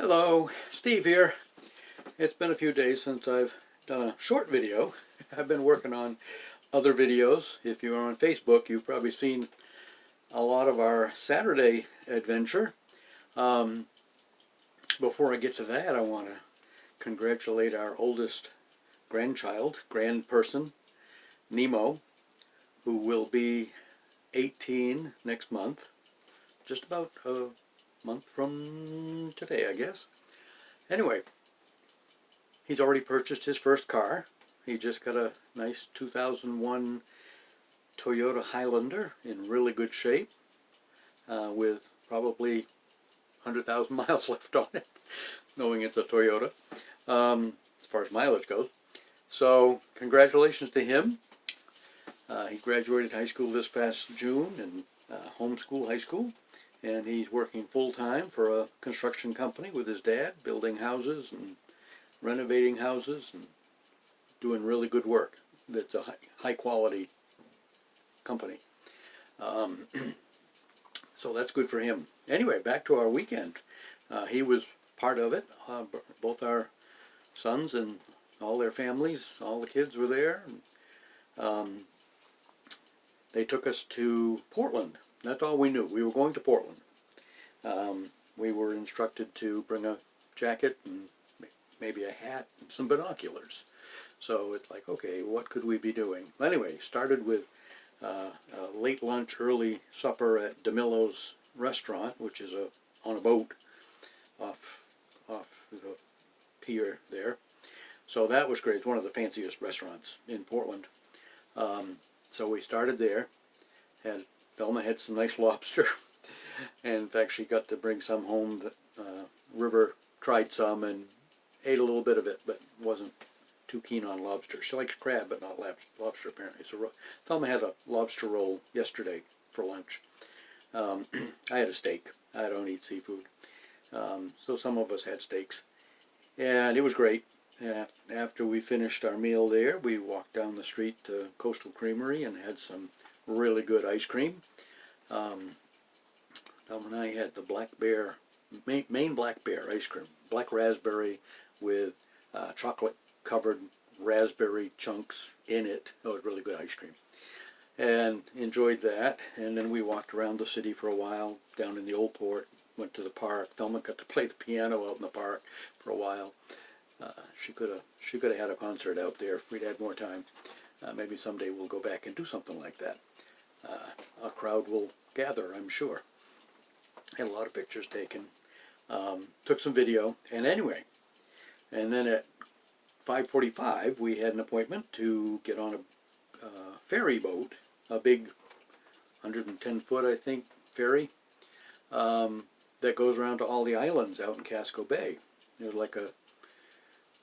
Hello, Steve here. It's been a few days since I've done a short video. I've been working on other videos. If you're on Facebook, you've probably seen a lot of our Saturday adventure. Um, Before I get to that, I want to congratulate our oldest grand person, Nemo, who will be 18 next month. Just about a month from today, I guess. Anyway, he's already purchased his first car. He just got a nice 2001 Toyota Highlander in really good shape, with probably 100,000 miles left on it, knowing it's a Toyota, as far as mileage goes. So congratulations to him. He graduated high school this past June and homeschool high school, and he's working full-time for a construction company with his dad, building houses and renovating houses and doing really good work. That's a high quality company. Um, so that's good for him. Anyway, back to our weekend. He was part of it. Both our sons and all their families, all the kids were there. Um, they took us to Portland. That's all we knew. We were going to Portland. We were instructed to bring a jacket and maybe a hat and some binoculars. So it's like, okay, what could we be doing? Anyway, started with a late lunch, early supper at DeMillo's restaurant, which is on a boat off the pier there. So that was great. It's one of the fanciest restaurants in Portland. So we started there. Thelma had some nice lobster, and in fact she got to bring some home. That River tried some and ate a little bit of it, but wasn't too keen on lobster. She likes crab, but not lobster apparently. So Thelma had a lobster roll yesterday for lunch. I had a steak. I don't eat seafood. So some of us had steaks. And it was great. After we finished our meal there, we walked down the street to Coastal Creamery and had some really good ice cream. Thelma and I had the Black Bear, Maine Black Bear ice cream. Black raspberry with chocolate covered raspberry chunks in it. Oh, it was really good ice cream. And enjoyed that. And then we walked around the city for a while, down in the Old Port, went to the park. Thelma got to play the piano out in the park for a while. She could have had a concert out there if we'd had more time. Maybe someday we'll go back and do something like that. A crowd will gather, I'm sure. Had a lot of pictures taken. Took some video. And anyway, and then at 5:45 we had an appointment to get on a ferry boat, a big 110-foot, I think, ferry that goes around to all the islands out in Casco Bay. It was like a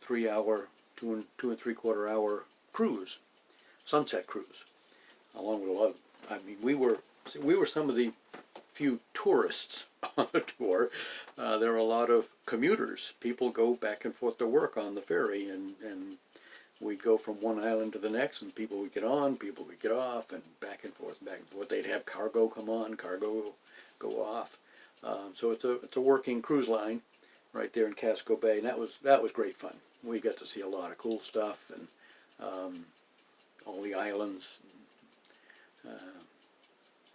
3-hour, 2 and 3/4 hour cruise, sunset cruise, along with a lot of, I mean, we were some of the few tourists on the tour. There are a lot of commuters. People go back and forth to work on the ferry, and we'd go from one island to the next, and people would get on, people would get off, and back and forth, back and forth. They'd have cargo come on, cargo go off. So it's a working cruise line right there in Casco Bay, and that was great fun. We got to see a lot of cool stuff, and all the islands.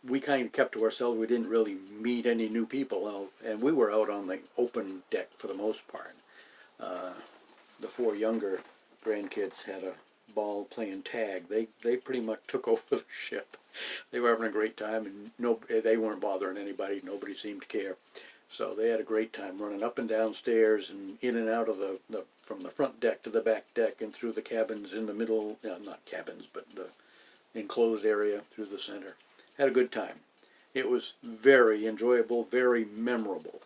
We kind of kept to ourselves. We didn't really meet any new people, and we were out on the open deck for the most part. The 4 younger grandkids had a ball playing tag. They pretty much took over the ship. They were having a great time, and they weren't bothering anybody. Nobody seemed to care. So they had a great time running up and down stairs and in and out of from the front deck to the back deck and through the cabins in the middle, not cabins, but the enclosed area through the center. Had a good time. It was very enjoyable, very memorable.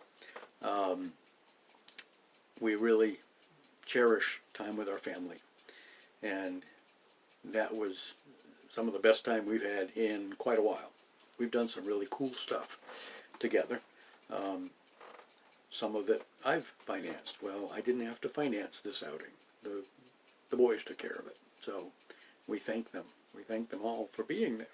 We really cherish time with our family, and that was some of the best time we've had in quite a while. We've done some really cool stuff together. Some of it I've financed. Well, I didn't have to finance this outing. The boys took care of it. So we thank them. We thank them all for being there.